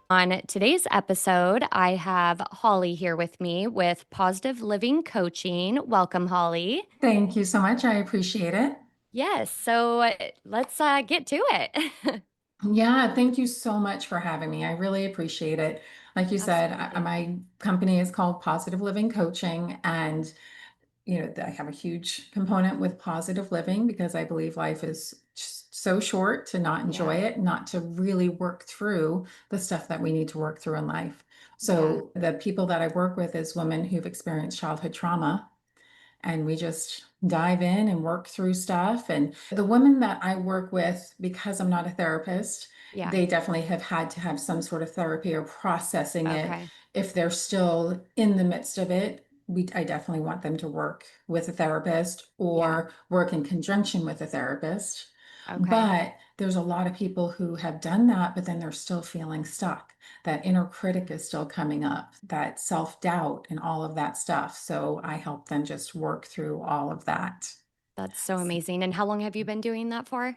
On today's episode, I have Holly here with me with Positive Living Coaching. Welcome, Holly. Thank you so much. I appreciate it. Yes, so let's get to it. Yeah, thank you so much for having me. I really appreciate it. Like you said, Absolutely. my company is called Positive Living Coaching, and I have a huge component with positive living because I believe life is just so short to not enjoy Yeah, it, not to really work through the stuff that we need to work through in life. yeah, So the people that I work with is women who've experienced childhood trauma, and we just dive in and work through stuff. And the women that I work with, because I'm not a therapist, yeah. they definitely have had to have some sort of therapy or processing it. Okay, If they're still in the midst of it, I definitely want them to work with a therapist yeah, or work in conjunction with a therapist. okay. But there's a lot of people who have done that, but then they're still feeling stuck. That inner critic is still coming up, that self-doubt and all of that stuff. So I help them just work through all of that. That's so amazing. And how long have you been doing that for?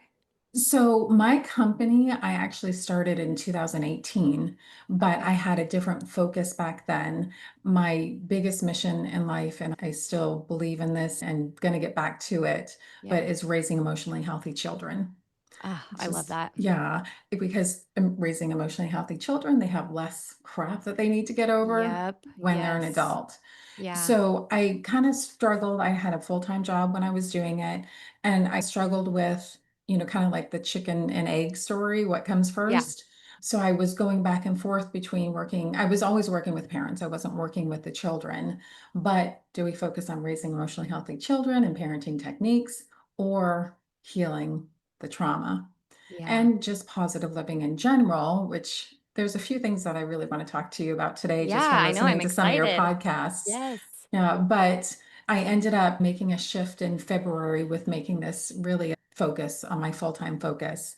So my company, I actually started in 2018, but I Okay, had a different focus back then. My biggest mission in life, and I still believe in this and going to get back to it, but yeah. is raising emotionally healthy children. Ah, I love Just, that. yeah, because raising emotionally healthy children, they have less crap that they need to get over Yep, when they're an yes. adult. Yeah, So I kind of struggled. I had a full-time job when I was doing it, and I struggled with, kind of like the chicken and egg story, what comes yeah, first. So I was going back and forth between working, I was always working with parents. I wasn't working with the children. But do we focus on raising emotionally healthy children and parenting techniques or healing the trauma? yeah. And just positive living in general, which there's a few things that I really want to talk to you about today, Yeah, just from I know. I'm listening to some of your excited. podcasts. Yes. Yeah, but I ended up making a shift in February with making this really a focus on my full-time focus.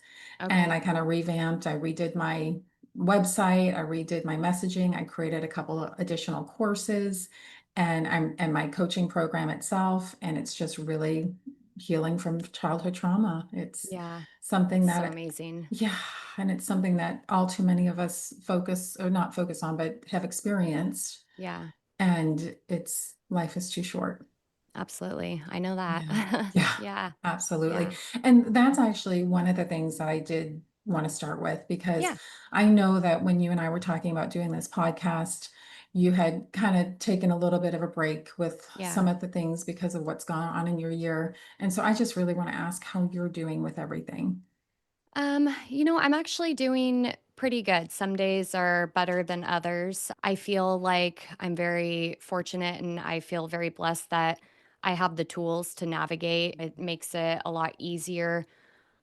And Okay. I kind of revamped, I redid my website, I redid my messaging, I created a couple of additional courses and my coaching program itself. And it's just really healing from childhood trauma. It's Yeah, something that's so that, amazing. yeah, and it's something that all too many of us focus or not focus on, but have experienced. Yeah. And it's life is too short. Absolutely. I know that. Yeah. Yeah, Yeah. absolutely. Yeah. And that's actually one of the things that I did want to start with because Yeah. I know that when you and I were talking about doing this podcast, you had kind of taken a little bit of a break with Yeah. some of the things because of what's gone on in your year. And so I just really want to ask how you're doing with everything. I'm actually doing pretty good. Some days are better than others. I feel like I'm very fortunate and I feel very blessed that I have the tools to navigate. It makes it a lot easier.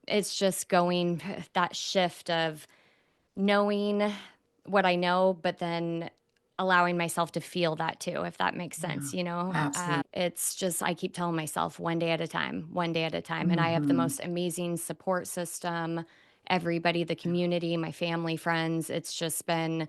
It's just going that shift of knowing what I know, but then allowing myself to feel that too, if that makes Yeah, sense, you know? absolutely. It's just, I keep telling myself one day at a time, one day at a time. And I have the Hmm. most amazing support system, everybody, the community, my family, friends. It's just been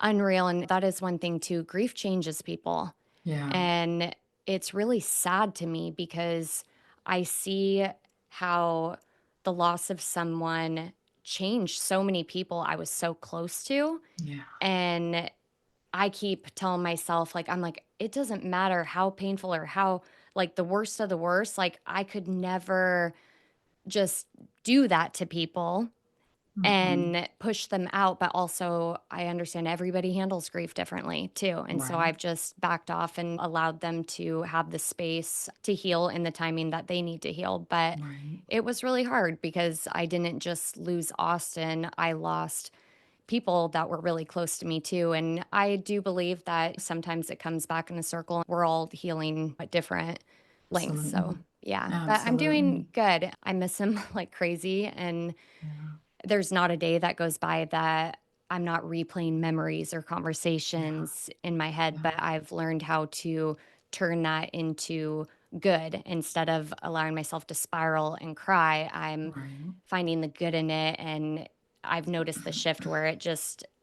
unreal. And that is one thing too. Grief changes people. Yeah. And it's really sad to me because I see how the loss of someone changed so many people I was so close to. Yeah. And I keep telling myself, like, I'm like, it doesn't matter how painful or how, like, the worst of the worst, like, I could never just do that to people Hmm. and push them out. But also, I understand everybody handles grief differently too. And so Right. I've just backed off and allowed them to have the space to heal in the timing that they need to heal. But Right. it was really hard because I didn't just lose Austin, I lost people that were really close to me too. And I do believe that sometimes it comes back in a circle. We're all healing at different lengths. Absolutely. So, yeah, but I'm Absolutely. doing good. I miss him like crazy. And Yeah. there's not a day that goes by that I'm not replaying memories or Yeah. conversations in my head, Yeah. but I've learned how to turn that into good instead of allowing myself to spiral and cry. I'm Right. finding the good in it, and I've noticed the shift where it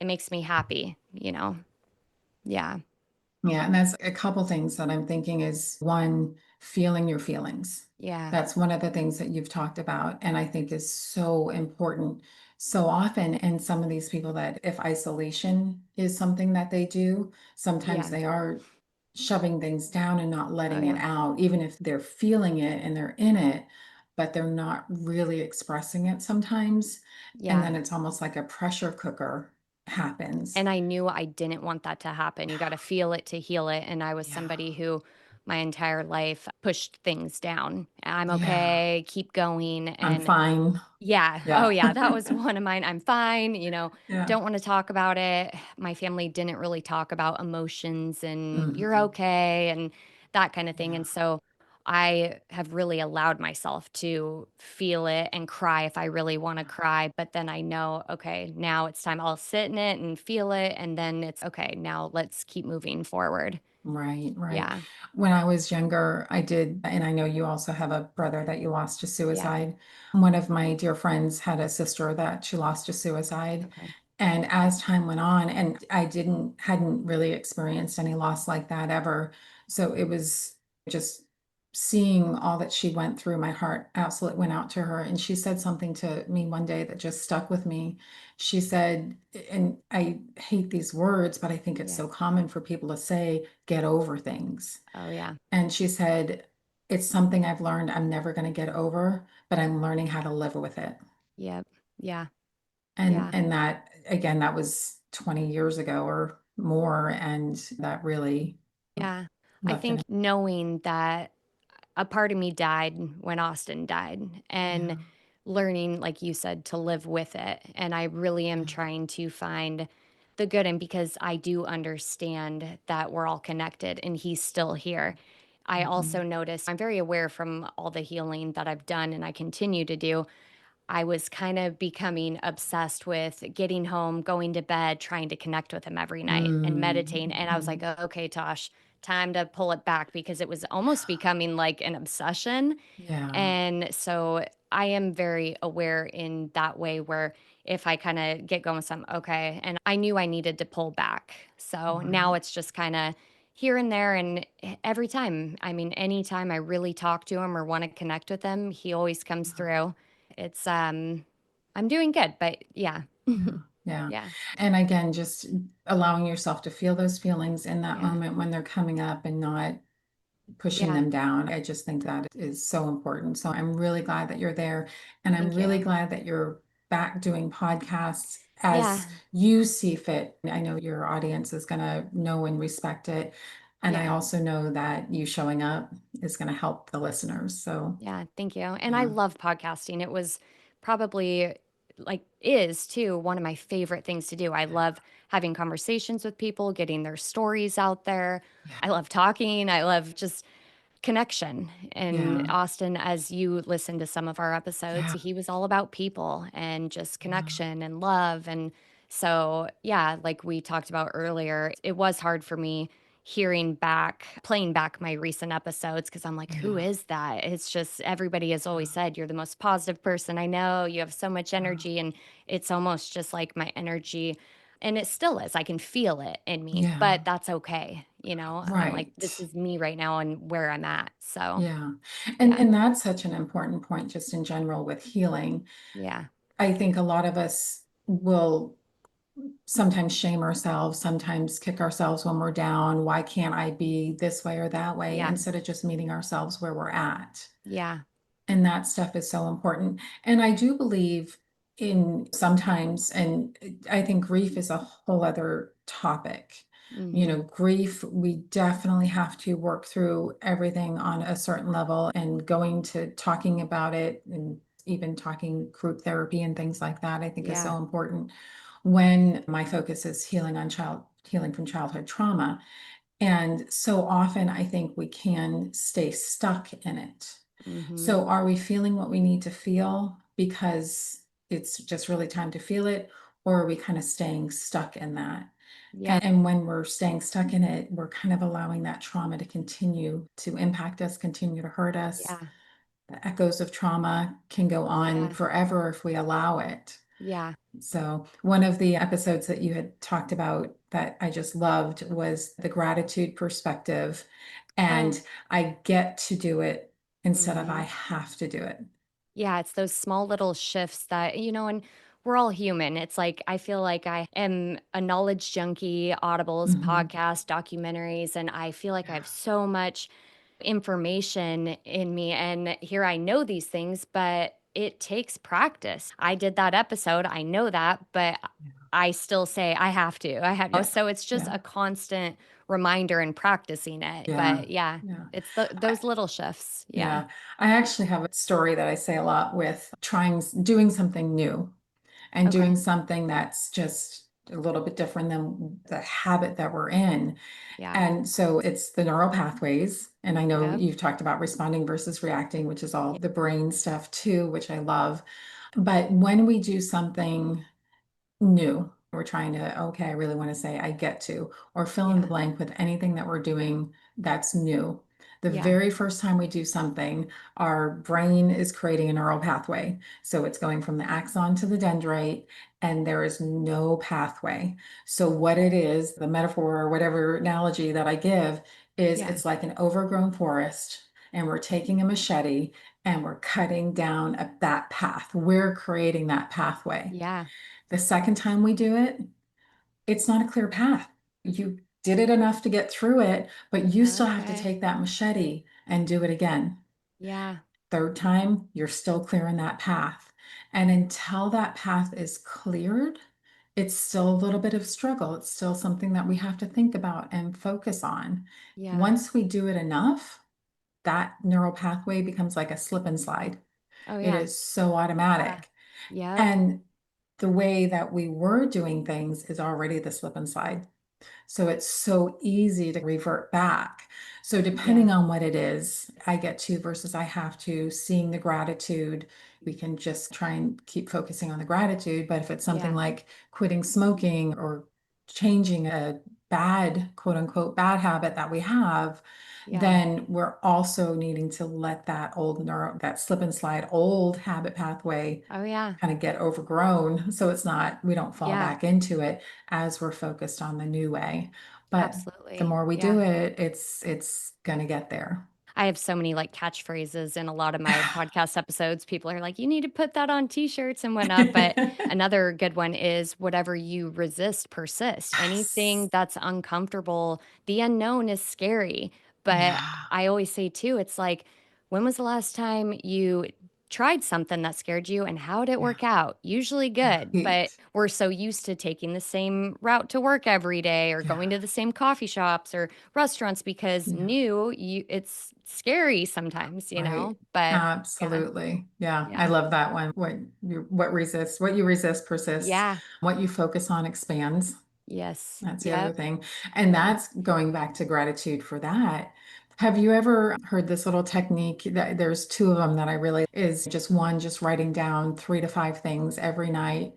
makes me happy, you know. Yeah. Yeah, and that's a couple things that I'm thinking is one, feeling your feelings. Yeah. That's one of the things that you've talked about, and I think is so important. so often, and some of these people that if isolation is something that they do, sometimes Yeah. they are shoving things down and not Oh, letting it yeah. out, even if they're feeling it and they're in it, but they're not really expressing it sometimes. And Yeah. then it's almost like a pressure cooker happens. And I knew I didn't want that to happen. You gotta feel it to heal it, and I was Yeah. somebody who my entire life pushed things down. "I'm Yeah. okay, keep going," I'm and fine. yeah. Oh, Yeah. yeah, that was one of mine. "I'm fine," Yeah. "Don't wanna talk about it." My family didn't really talk about emotions and, "You're Mhm. okay," and that kinda thing, Yeah. and so I have really allowed myself to feel it and cry if I really wanna cry, but then I know, "Okay, now it's time. I'll sit in it and feel it, and then it's okay, now let's keep moving forward." Right, right. Yeah, When I was younger, I did, and I know you also have a brother that you lost to yeah, suicide. One of my dear friends had a sister that she lost to suicide. okay. And as time went on, and I hadn't really experienced any loss like that ever. So it was just seeing all that she went through, my heart absolutely went out to her. And she said something to me one day that just stuck with me. She said, and I hate these words, but I think it's Yeah. so common for people to say, get over things. Oh, yeah. And she said, it's something I've learned I'm never going to get over, but I'm learning how to live with it. Yep. Yeah, And yeah. that again, that was 20 years ago or more, and that really Yeah. I left think an knowing that a part of me died when Austin died and yeah, learning, like you said, to live with it. And I really am yeah, trying to find the good in because I do understand that we're all connected and he's still here. I also mhm, notice I'm very aware from all the healing that I've done and I continue to do. I was kind of becoming obsessed with getting home, going to bed, trying to connect with him every night and meditating. And I was like, mhm, okay, Tosh, time to pull it back because it was almost becoming like an obsession. yeah, And so I am very aware in that way where if I kind of get going with some, okay, and I knew I needed to pull back. So now right, it's just kind of here and there. And every time, I mean, anytime I really talk to him or want to connect with him, he always comes through. It's, I'm doing good, but yeah. yeah, yeah. Yeah. And again, just allowing yourself to feel those feelings in that Yeah. moment when they're coming up and not pushing Yeah. them down. I just think that is so important. So I'm really glad that you're there. And I'm Thank really you. glad that you're back doing podcasts as Yeah. you see fit. I know your audience is going to know and respect it. And I Yeah. also know that you showing up is going to help the listeners. So, Yeah, thank you. And I yeah, love podcasting. It was probably like is too one of my favorite things to do. I yeah, love having conversations with people, getting their stories out there. yeah, I love talking. I love just connection. And yeah, Austin, as you listen to some of our episodes, yeah, he was all about people and just yeah, connection and love. And so, yeah, like we talked about earlier, it was hard for me hearing back, playing back my recent episodes because I'm like, who yeah, is that? It's just everybody has always yeah, said, you're the most positive person I know. You have so much yeah, energy. And it's almost just like my energy. And it still is. I can feel it in me, yeah, but that's okay. I'm like, this right. is me right now and where I'm at. So, Yeah. yeah, And that's such an important point just in general with healing. yeah, I think a lot of us will sometimes shame ourselves, sometimes kick ourselves when we're down. Why can't I be this way or that way? yeah, Instead of just meeting ourselves where we're at. yeah, And that stuff is so important. And I do believe in sometimes, and I think grief is a whole other topic. mhm, Grief, we definitely have to work through everything on a certain level and going to talking about it and even talking group therapy and things like that, I think is yeah, so important when my focus is healing from childhood trauma. And so often I think we can stay stuck in it. mhm, So are we feeling what we need to feel because it's just really time to feel it, or are we kind of staying stuck in that? yeah, And when we're staying stuck in it, we're kind of allowing that trauma to continue to impact us, continue to hurt us. yeah, The echoes of trauma can go on yes, forever if we allow it. yeah, So, one of the episodes that you had talked about that I just loved was the gratitude perspective. oh, And I get to do it instead of I mhm. have to do it. Yeah, it's those small little shifts that, and we're all human. It's like I feel like I am a knowledge junkie, audibles, Mhm. podcasts, documentaries, and I feel like I have Yeah. so much information in me, and here I know these things, but it takes practice. I did that episode, I know that, but I still say I have to. I have Yeah. so it's just Yeah. a constant reminder and practicing it. Yeah. But yeah, Yeah. it's I those little shifts. Yeah. yeah. I actually have a story that I say a lot with doing something new and doing Okay. something that's just a little bit different than the habit that we're in. Yeah. And so it's the neural pathways. And I know Yep. you've talked about responding versus reacting, which is all Yeah. the brain stuff too, which I love. But when we do something new, we're trying to, okay, I really want to say I get to, or fill in the Yeah. blank with anything that we're doing that's new. The Yeah. very first time we do something, our brain is creating a neural pathway. So it's going from the axon to the dendrite, and there is no pathway. So, what it is, the metaphor or whatever analogy that I give, is Yeah. it's like an overgrown forest, and we're taking a machete and we're cutting down that path. We're creating that pathway. Yeah. The second time we do it, it's not a clear path. You did it enough to get through it, but you still have to Okay. take that machete and do it again. Yeah. Third time, you're still clearing that path. And until that path is cleared, it's still a little bit of struggle. It's still something that we have to think about and focus on. Yeah. Once we do it enough, that neural pathway becomes like a slip and slide. Oh, It yeah. is so Yeah. automatic. Yep. And the way that we were doing things is already the slip and slide. So it's so easy to revert back. So depending Yeah. on what it is, I get to versus I have to, seeing the gratitude, we can just try and keep focusing on the gratitude. But if it's something Yeah. like quitting smoking or changing a bad, quote unquote, bad habit that we have, Yeah. then we're also needing to let that slip and slide old habit pathway Oh, yeah. kind of get overgrown. So it's not, we don't fall Yeah. back into it as we're focused on the new way. But the Absolutely. more we do Yeah. it, it's gonna get there. I have so many like catchphrases in a lot of my podcast episodes. People are like, you need to put that on t-shirts and whatnot. But another good one is whatever you resist, persist. Yes. Anything that's uncomfortable, the unknown is scary. But Yeah. I always say too, it's like, when was the last time you tried something that scared you and how did it Yeah. work out? Usually good, but Right. we're so used to taking the same route to work every day or Yeah. going to the same coffee shops or restaurants because Yeah. it's scary sometimes, Right. but yeah, Absolutely. Yeah. I yeah, love that one. What you resist persists. yeah, What you focus on expands. yes, That's the other yep, thing. And yeah. that's going back to gratitude for that. Have you ever heard this little technique that there's two of them that I really is just one, just writing down 3 to 5 things every night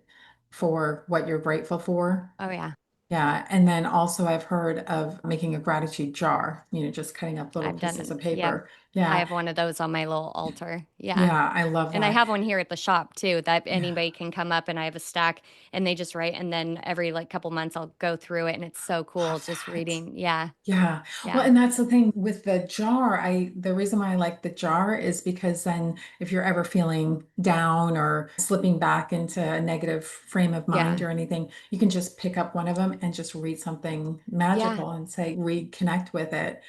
for what you're grateful for? Oh yeah, Yeah. And then also I've heard of making a gratitude jar, just cutting up little I've done pieces it. of Yep, paper. I Yeah. have one of those on my little altar. Yeah. Yeah. I love And I that. have one here at the shop too that Yeah. anybody can come up and I have a stack and they just write and then every like couple months I'll go through it and it's so cool Love just that. reading. Yeah. Yeah. Well, Yeah. and that's the thing with the jar. The reason why I like the jar is because then if you're ever feeling down or slipping back into a negative frame of mind Yeah. or anything, you can just pick up one of them and just read something Yeah. magical and say, reconnect with it.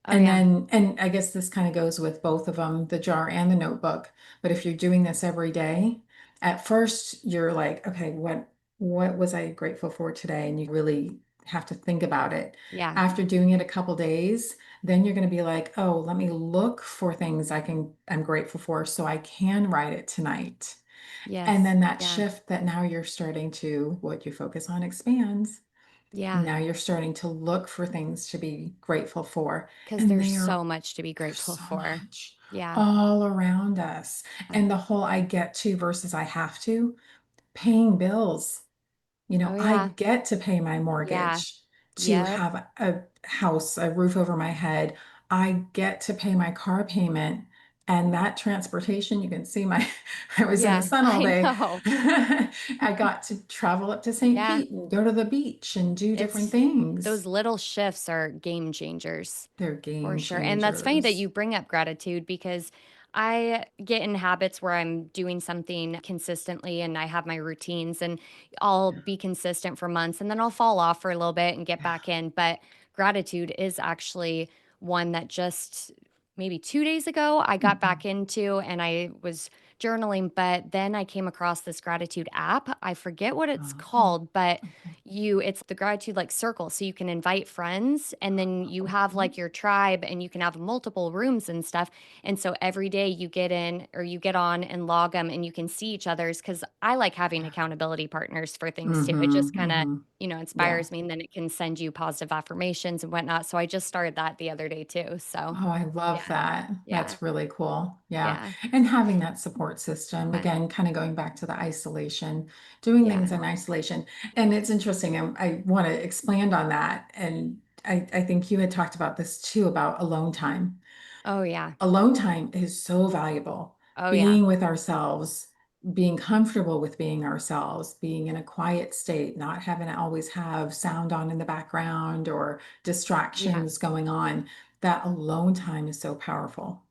Oh And yeah. then, and I guess this kind of goes with both of them, the jar and the notebook. But if you're doing this every day, at first you're like, okay, what was I grateful for today? And you really have to think about it. Yeah. After doing it a couple days, then you're going to be like, oh, let me look for things I'm grateful for so I can write it tonight. And Yes. then that Yeah. shift that now you're starting to, what you focus on expands. Yeah. Now you're starting to look for things to be grateful for, Because and there's so much to be there's grateful so for. much Yeah. all around us. Uh, And the whole I get to versus I have to, paying bills. oh I yeah. get to pay my Yeah. mortgage, to Yep. have a house, a roof over my head. I get to pay my car payment. And that transportation, you can see I was in the Yeah. sun all I day. know. I got to travel up to St. Yeah. Pete and go to the beach and do different It's things. those little shifts are game changers. They're For game sure, and that's funny that changers. you bring up gratitude because I get in habits where I'm doing something consistently and I have my routines and I'll be consistent for months and then I'll fall off for a little bit and get Yeah. back in. But gratitude is actually one that just maybe 2 days ago I got back Mhm. into and I was journaling. But then I came across this gratitude app. I forget what it's Oh, called, but okay. it's the gratitude like circle. So you can invite friends and then you have Okay. like your tribe and you can have multiple rooms and stuff, and so every day you get in or you get on and log them and you can see each other's because I like having Yeah. accountability partners for things too. It Mhm, just kind of, mhm. Yeah. inspires me and then it can send you positive affirmations and whatnot. So I just started that the other day too. So Oh, I love yeah, that. yeah, That's really cool. Yeah. yeah, And having that support system, yeah, again, kind of going back to the isolation, doing yeah. things in isolation. And it's interesting. I want to expand on that. And I think you had talked about this too, about alone time. Oh, yeah. Alone time is so valuable. Oh, yeah. Being with ourselves, being comfortable with being ourselves, being in a quiet state, not having to always have sound on in the background or Yeah. distractions going on. That alone time is so powerful.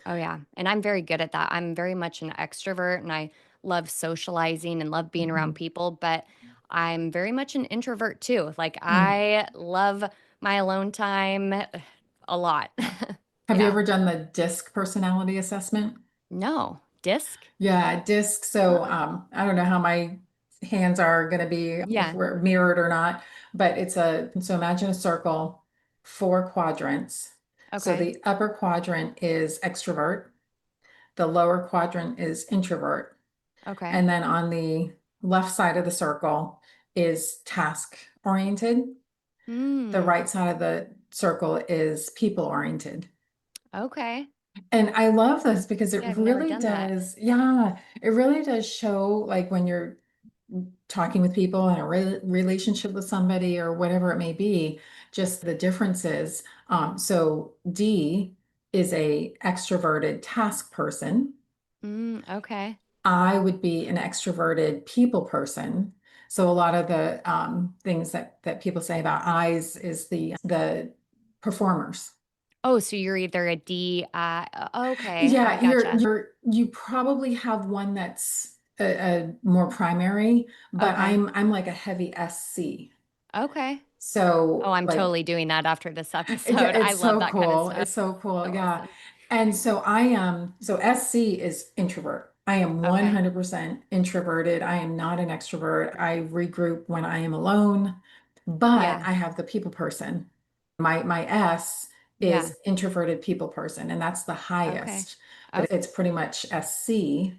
Oh, yeah, and I'm very good at that. I'm very much an extrovert, and I love socializing and love being around Mhm. people, but I'm very much an introvert too. Like, Mm. I love my alone time a lot. Yeah. Have you Yeah. ever done the DISC personality assessment? No. Disc? Yeah, DISC. So Uh-uh. I don't know how my hands are going to be if Yeah. we're mirrored or not, but so imagine a circle, four quadrants. So Okay. the upper quadrant is extrovert, the lower quadrant is introvert, Okay. and then on the left side of the circle is task oriented. The Mm. right side of the circle is people oriented. Okay. And I love this because it Yeah, I've never really done that. does, yeah, it really does show like when you're talking with people in a relationship with somebody or whatever it may be, just the differences. So D is a extroverted task person. Okay. I would be an extroverted people person. So a lot of the things that people say about I's is the performers. Oh, so you're either a D, okay, I Yeah, gotcha. you probably have one that's a more primary, but Okay. I'm like a heavy SC. Okay. Oh, So I'm like totally doing that after this yeah, episode. I it's love so that kinda cool. stuff. It's so cool. So Yeah. awesome. And so I am, so SC is introvert. I am Okay. 100% introverted. I am not an extrovert. I regroup when I am alone, but Yeah. I have the people person. My S Yeah. is introverted people person, and that's the Okay. highest, but Oh, it's pretty much SC,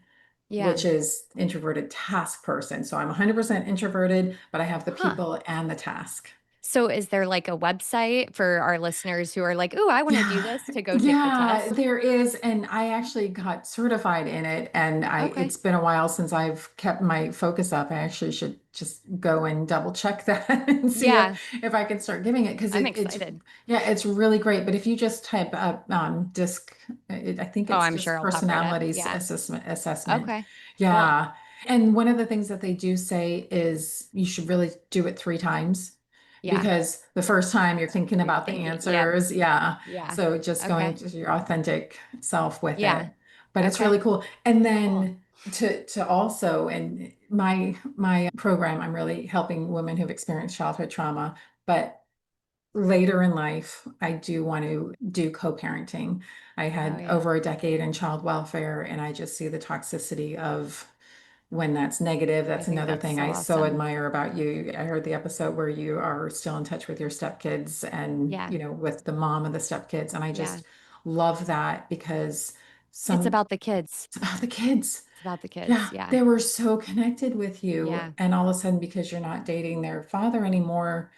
yeah. which is introverted task person. So I'm 100% introverted, but I have the Huh. people and the task. So is there, like, a website for our listeners who are like, "Ooh, I wanna do Yeah, this," to go take the yeah, test? there is. And I actually got certified in it. And Okay. it's been a while since I've kept my focus up. I actually should just go and double check that and see Yeah. if I can start giving it because I'm it's, excited. yeah, it's really great. But if you just type up DISC, I think Oh, it's I'm sure just it'll pop right up. personalities Yeah. assessment. Okay. Cool. Yeah. And one of the things that they do say is you should really do it 3 times Yeah. because the first time you're thinking You're about the thinking yep. answers. Yeah. Yeah. So just going Okay. to your authentic self with Yeah. it. But it's Okay. really cool. And Cool. then to also and my program, I'm really helping women who've experienced childhood trauma, but later in life, I do want to do co-parenting. I Oh, had yeah. over a decade in child welfare, and I just see the toxicity of when that's negative. I That's think another that's thing so I so awesome. admire about you. I heard the episode where you are still in touch with your stepkids and, Yeah. with the mom of the stepkids. And I Yeah. just love that because It's some about the kids. of the kids, It's about the kids. yeah, Yeah. they were so connected with you. Yeah. And all of a sudden, because you're not dating their father anymore,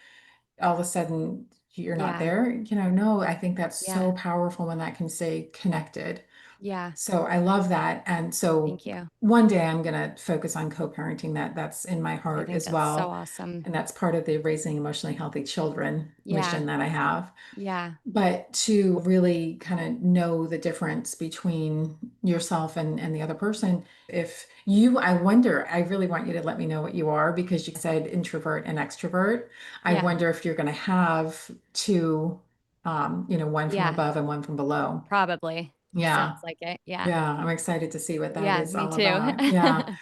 all of a sudden you're not Yeah. there. No, I think that's so Yeah. powerful when that can stay connected. Yeah. So I love that. And so Thank you. one day I'm going to focus on co-parenting. That's in my I heart think as that's so well. awesome. And that's part of the Raising Emotionally Healthy Children Yeah. mission that I have. Yeah. But to really kind of know the difference between yourself and the other person, if you, I wonder, I really want you to let me know what you are because you said introvert and extrovert. I Yeah. wonder if you're going to have two, one from Yeah. above and one from below. Probably. Yeah. Sounds like it. Yeah. Yeah. I'm excited to see what that Yeah, is me all too. about. Yeah.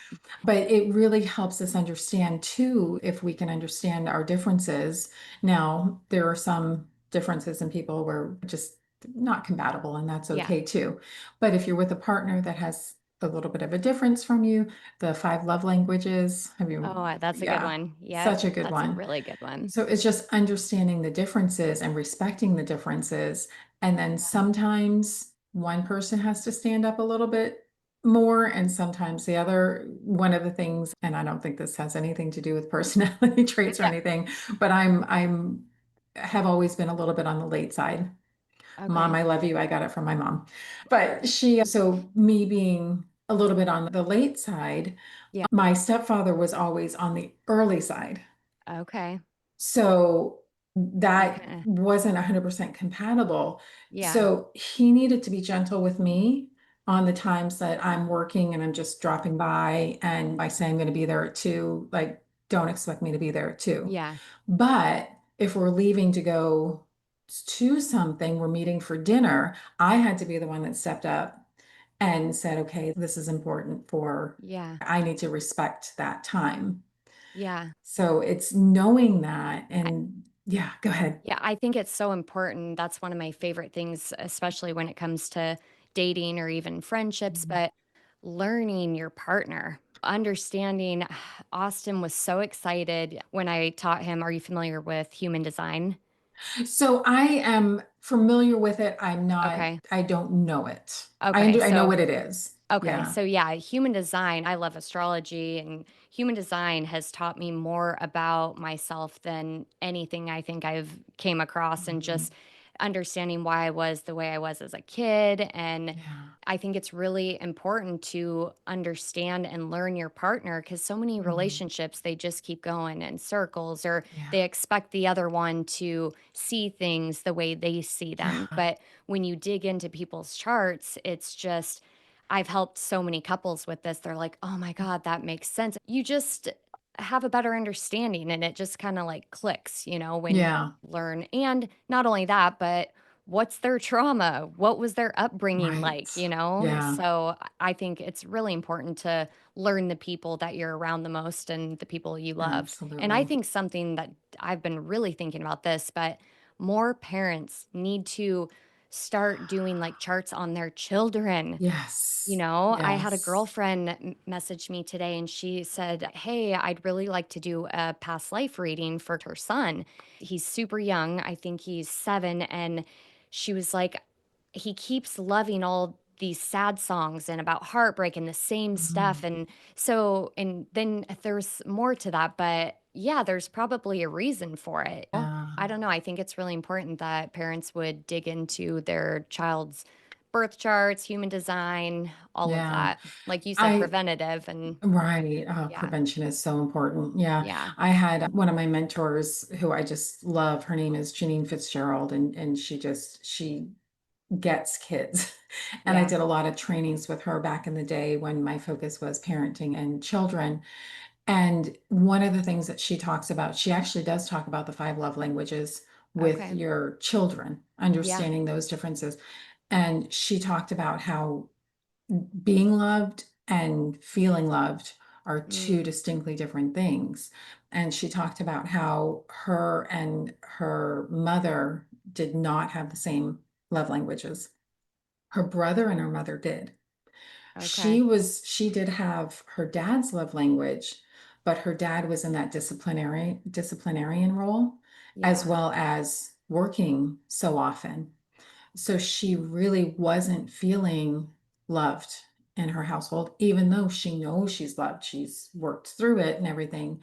But it really helps us understand too, if we can understand our differences. Now, there are some differences in people where we're just not compatible, and that's Yeah. okay too. But if you're with a partner that has a little bit of a difference from you, the five love languages, have you, Oh, that's a good yeah, one. Yep, such a good that's a one. really good one. So it's just understanding the differences and respecting the differences. And then sometimes one person has to stand up a little bit more, and sometimes the other. One of the things, and I don't think this has anything to do with personality traits or Yeah. anything, but I'm have always been a little bit on the late side. Mom, Okay. I love you. I got it from my mom. But so me being a little bit on the late side, Yeah. my stepfather was always on the early side. Okay. So You that kind of, wasn't 100% compatible. yeah. So he needed to be gentle with me on the times that I'm working and I'm just dropping by. And I say I'm going to be there at 2, like, don't expect me to be there at 2. Yeah. But if we're leaving to go to something, we're meeting for dinner, I had to be the one that stepped up and said, okay, this is important for, Yeah. I need to respect that time. Yeah. So it's knowing that, and yeah, go ahead. Yeah, I think it's so important. That's one of my favorite things, especially when it comes to dating or even friendships, Mhm. but learning your partner, understanding. Austin was so excited when I taught him. Are you familiar with human design? So I am familiar with it. Okay. I don't know it. Okay. I know So what it is. Okay, Yeah. so yeah, human design, I love astrology, and human design has taught me more about myself than anything I think I've came across, and Mhm. just understanding why I was the way I was as a kid. And Yeah. I think it's really important to understand and learn your partner, because so many Mhm. relationships, they just keep going in circles, or Yeah. they expect the other one to see things the way they see them. Yeah. But when you dig into people's charts, it's just, I've helped so many couples with this. They're like, "Oh my god, that makes sense." You just have a better understanding, and it just kinda, like, clicks, when you Yeah. learn. And not only that, but what's their trauma? What was their upbringing Right. like, you know? Yeah. So, I think it's really important to learn the people that you're around the most and the people you love. And I Absolutely. think something that I've been really thinking about this, but more parents need to start doing, like, charts on their children. Yes. I had a Yes. girlfriend message me today, and she said, "Hey, I'd really like to do a past life reading for her son." He's super young. I think he's 7. And she was like, "He keeps loving all these sad songs and about heartbreak and the same stuff." Mhm. And then there's more to that. But yeah, there's probably a reason for it. Yeah. I don't know. I think it's really important that parents would dig into their child's birth charts, human design, all of Yeah. that. Like you said, I preventative. And Right. yeah, Prevention is so important. Yeah. yeah, I had one of my mentors who I just love. Her name is Janine Fitzgerald, and she gets kids. And I yeah. did a lot of trainings with her back in the day when my focus was parenting and children. And one of the things that she talks about, she actually does talk about the five love languages with Okay. your children, Yeah. understanding those differences. And she talked about how being loved and feeling loved are two Mm, distinctly different things. And she talked about how her and her mother did not have the same love languages. Her brother and her mother did. okay. She did have her dad's love language, but her dad was in that disciplinarian role, as Yeah. well as working so often. So she really wasn't feeling loved in her household, even though she knows she's loved. She's worked through it and everything.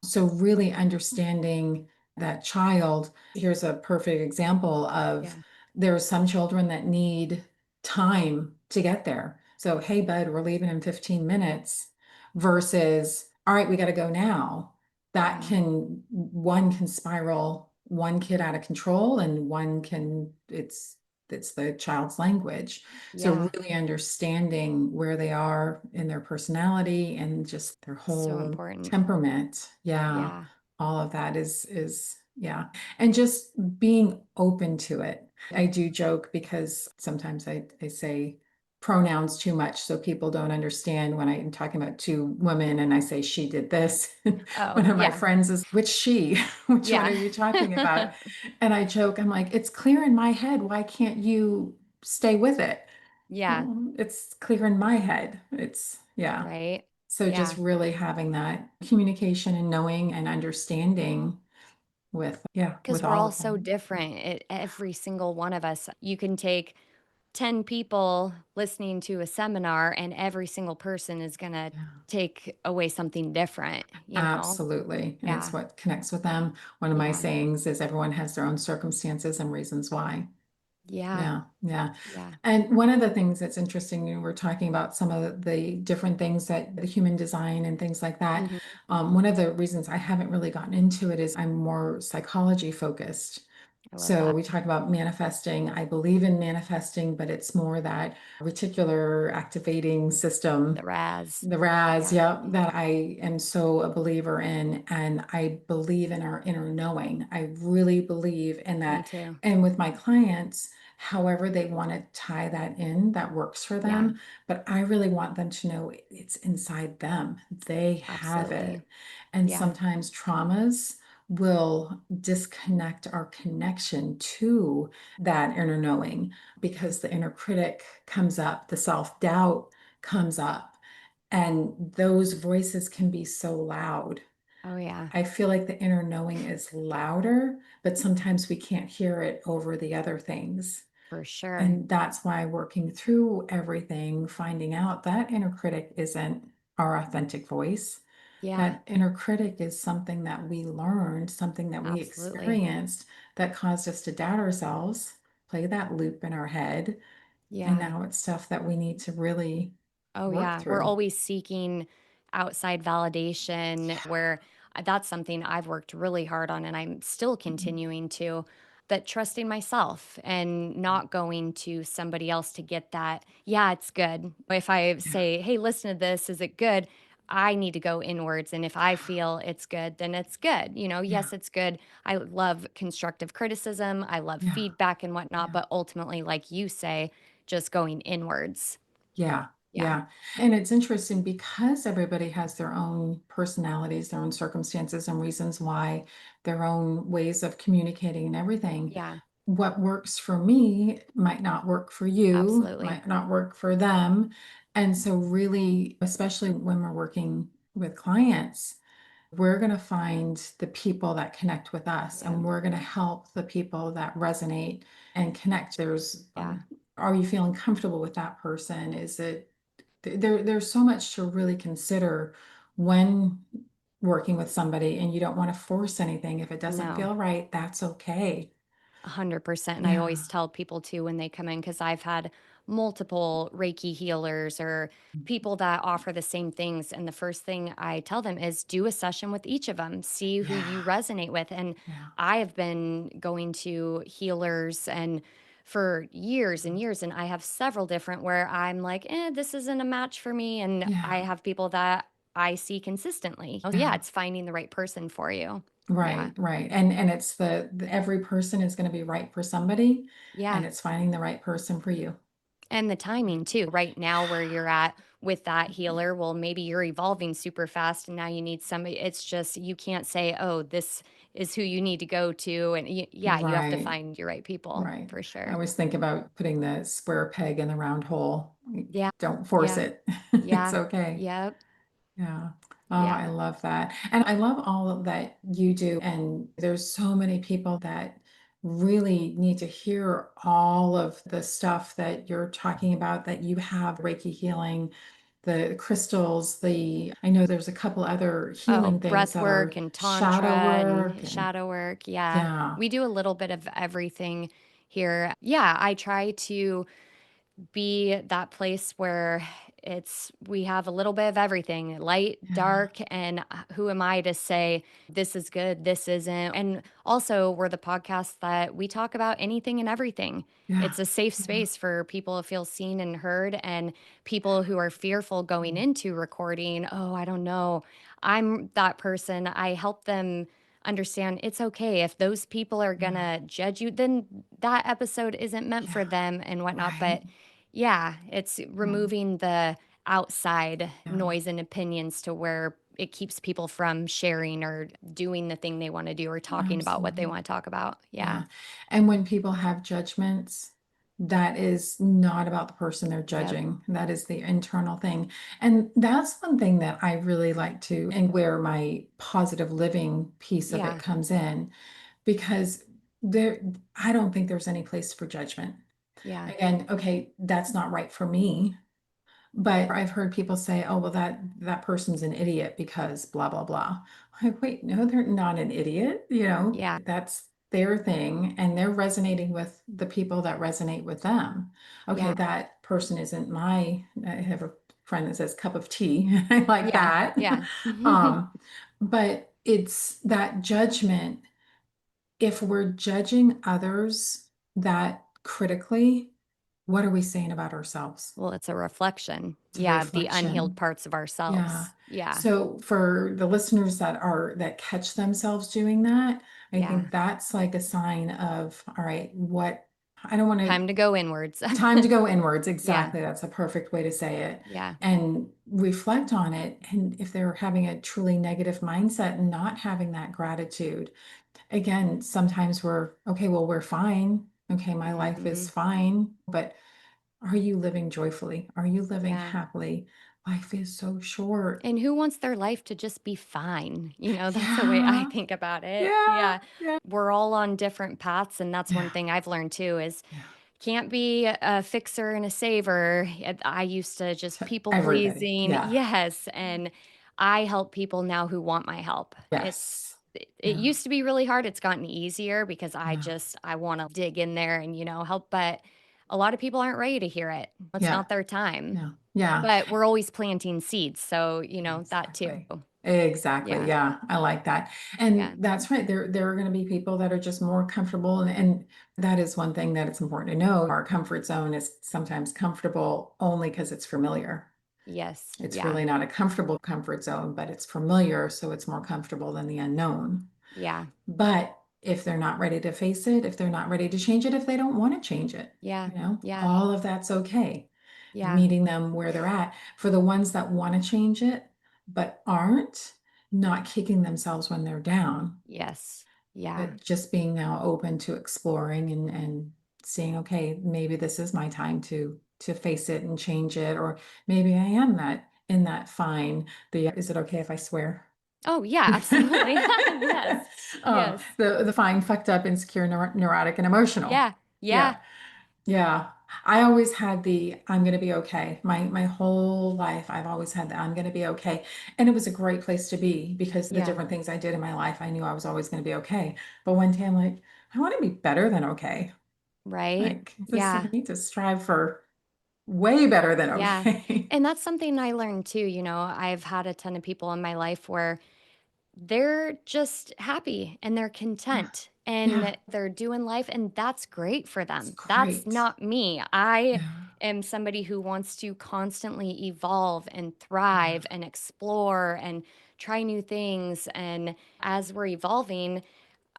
So, really understanding that child. Here's a perfect example of, Yeah. there are some children that need time to get there. So, hey, bud, we're leaving in 15 minutes versus, all right, we got to go now. That Yeah. can, one can spiral one kid out of control, and one can, it's the child's language. So Yeah. really understanding where they are in their personality and just their So whole important. temperament. Yeah. Yeah. All of that is Yeah. And just being open to it. I do joke because sometimes I say pronouns too much so people don't understand when I'm talking about two women and I say she did this. Oh, One of my yeah. friends is, which she? Which one Yeah. are you talking about? And I joke, I'm like, it's clear in my head. Why can't you stay with it? Yeah. Well, it's clear in my head. Yeah. Right. So just Yeah. really having that communication and knowing and understanding with, yeah, Because with we're all all of so them. different. Every single one of us, you can take 10 people listening to a seminar, and every single person is going to Yeah, take away something different, you know? absolutely. And it's Yeah. what connects with them. One of my Yeah. sayings is everyone has their own circumstances and reasons why. Yeah. Yeah, yeah. Yeah. And one of the things that's interesting, we're talking about some of the different things that the human design and things like that. Mhm. One of the reasons I haven't really gotten into it is I'm more psychology focused. I love So that. we talk about manifesting. I believe in manifesting, but it's more that reticular activating The system, Raz. the RAS, Yeah. yeah, that I am so a believer in. And I believe in our inner knowing. I really believe in Me that. too. And with my clients, however they want to tie that in, that works for Yeah. them. But I really want them to know it's inside them. They have Absolutely. it. And Yeah. sometimes traumas will disconnect our connection to that inner knowing because the inner critic comes up, the self-doubt comes up, and those voices can be so loud. Oh, yeah. I feel like the inner knowing is louder, but sometimes we can't hear it over the other things. For sure. And that's why working through everything, finding out that inner critic isn't our authentic voice. Yeah. That inner critic is something that we learned, something that we Absolutely. experienced that caused us to doubt ourselves, play that loop in our head. And Yeah. now it's stuff that we need to really Oh, work yeah. We're through. always seeking outside validation, Yeah. where that's something I've worked really hard on and I'm still Mhm. continuing to. That trusting myself and not going to somebody else to get that, yeah, it's good. If I Yeah. say, hey, listen to this, is it good? I need to go inwards. And if I feel it's good, then it's good. Yeah. Yes, it's good. I love constructive criticism. I love Yeah. feedback and whatnot. Yeah. But ultimately, like you say, just going inwards. Yeah. Yeah. Yeah. And it's interesting because everybody has their own personalities, their own circumstances and reasons why, their own ways of communicating and everything. Yeah. What works for me might not work for you, Absolutely. might not work for them. And so, really, especially when we're working with clients, we're going to find the people that connect with us Yeah. and we're going to help the people that resonate and connect. Yeah. Are you feeling comfortable with that person? Is it, there's so much to really consider when working with somebody, and you don't want to force anything. If it doesn't No. feel right, that's okay. 100%. And I Yeah. always tell people too when they come in, because I've had multiple Reiki healers or people that offer the same things. And the first thing I tell them is do a session with each of them, see who Yeah. you resonate with. And Yeah. I have been going to healers and for years and years, and I have several different where I'm like, this isn't a match for me. And I Yeah. have people that I see consistently. Oh, yeah, Yeah. it's finding the right person for you. Yeah. Right, right. And it's every person is going to be right for somebody, and Yeah. it's finding the right person for you. And the timing too. Right now, where you're at with that healer, well, maybe you're evolving super fast and now you need somebody. It's just, you can't say, oh, this is who you need to go to. And yeah, you have to Right, find your right people right. for I sure. always think about putting the square peg in the round hole. Yeah. Don't force Yeah. it. It's Yeah. okay. Yep. Yeah. Oh, I Yeah. love that. And I love all of that you do. And there's so many people that really need to hear all of the stuff that you're talking about, that you have Reiki healing, the crystals, I know there's a couple other Oh, healing things breath that work are and shadow tantra work and and shadow work. Yeah. yeah, We do a little bit of everything here. Yeah. I try to be that place where we have a little bit of everything, light, yeah, dark, and who am I to say this is good, this isn't. And also, we're the podcast that we talk about anything and everything. yeah, It's a safe yeah, space for people to feel seen and heard, and people who are fearful going mm, into recording, oh, I don't know, I'm that person. I help them understand it's okay if those people are Yeah. gonna judge you, then that episode isn't meant for Yeah. them and whatnot. Right. But yeah, it's Yeah. removing the outside Yeah. noise and opinions to where it keeps people from sharing or doing the thing they want to do or talking about what they Absolutely. want to talk about. Yeah. Yeah. And when people have judgments, that is not about the person they're Yep. judging. That is the internal thing. And that's one thing that I really like to, and where my positive living piece of it Yeah. comes in, because there, I don't think there's any place for judgment. Yeah. Again, okay, that's not right for me. But I've heard people say, "Oh, well, that person's an idiot because blah blah blah." I'm like, wait, no, they're not an idiot. Yeah. That's their thing, and they're resonating with the people that resonate with them. Okay, Yeah. that person isn't my. I have a friend that says cup of tea. I like Yeah. that. Yeah. Um, but it's that judgment. If we're judging others that critically, what are we saying about ourselves? Well, it's a reflection. It's a Yeah, the unhealed reflection. parts of Yeah. ourselves. Yeah. So for the listeners that catch themselves doing that, I Yeah. think that's like a sign of, all right, what I don't want to Time to go inwards. time to go inwards. Yeah. Exactly. That's a perfect way to say it. Yeah. And reflect on it. And if they're having a truly negative mindset and not having that gratitude, again, sometimes we're okay, well, we're fine. Okay, my life is Mhm. fine. But are you living joyfully? Are you living Yeah. happily? Life is so short. And who wants their life to just be fine? That's the way I Yeah, think about it. yeah, Yeah. yeah, We're all on different paths, and that's one yeah, thing I've learned too is yeah. can't be a fixer and a saver. I used to just To people everybody. pleasing. Yeah. Yes, and I help people now who want my help. Yes. It Yeah. used to be really hard. It's gotten easier because Yeah. I want to dig in there and help, but a lot of people aren't ready to hear it. It's Yeah. not their time. Yeah. Yeah. But we're always planting seeds, so, that too. Exactly. Exactly. Yeah. Yeah. I like that. And Yeah. that's right. There are going to be people that are just more comfortable. And that is one thing that it's important to know. Our comfort zone is sometimes comfortable only because it's familiar. Yes. It's Yeah. really not a comfortable comfort zone, but it's familiar, so it's more comfortable than the unknown. Yeah. But if they're not ready to face it, if they're not ready to change it, if they don't want to change it, Yeah. Yeah. all of that's okay. Yeah. Meeting them where they're at. For the ones that want to change it, but aren't, not kicking themselves when they're down, Yes. Yeah. but just being now open to exploring and seeing, okay, maybe this is my time to face it and change it, or maybe I am that in that fine. Is it okay if I swear? Oh, yeah, absolutely. Yes. Yes. The fine, fucked up, insecure, neurotic, and emotional. Yeah. Yeah. Yeah, yeah. I always had the I'm gonna be okay. My whole life, I've always had the I'm gonna be okay. And it was a great place to be because the Yeah. different things I did in my life, I knew I was always gonna be okay. But one day I'm like, I want to be better than okay. Right? Like I Yeah. need to strive for way better than Yeah. okay. And that's something I learned too, I've had a ton of people in my life where they're just happy and they're Yeah, content yeah, and they're doing life, and that's great for it's them. That's great. not me. I Yeah, am somebody who wants to constantly evolve and yeah, thrive and explore and try new things. And as we're evolving,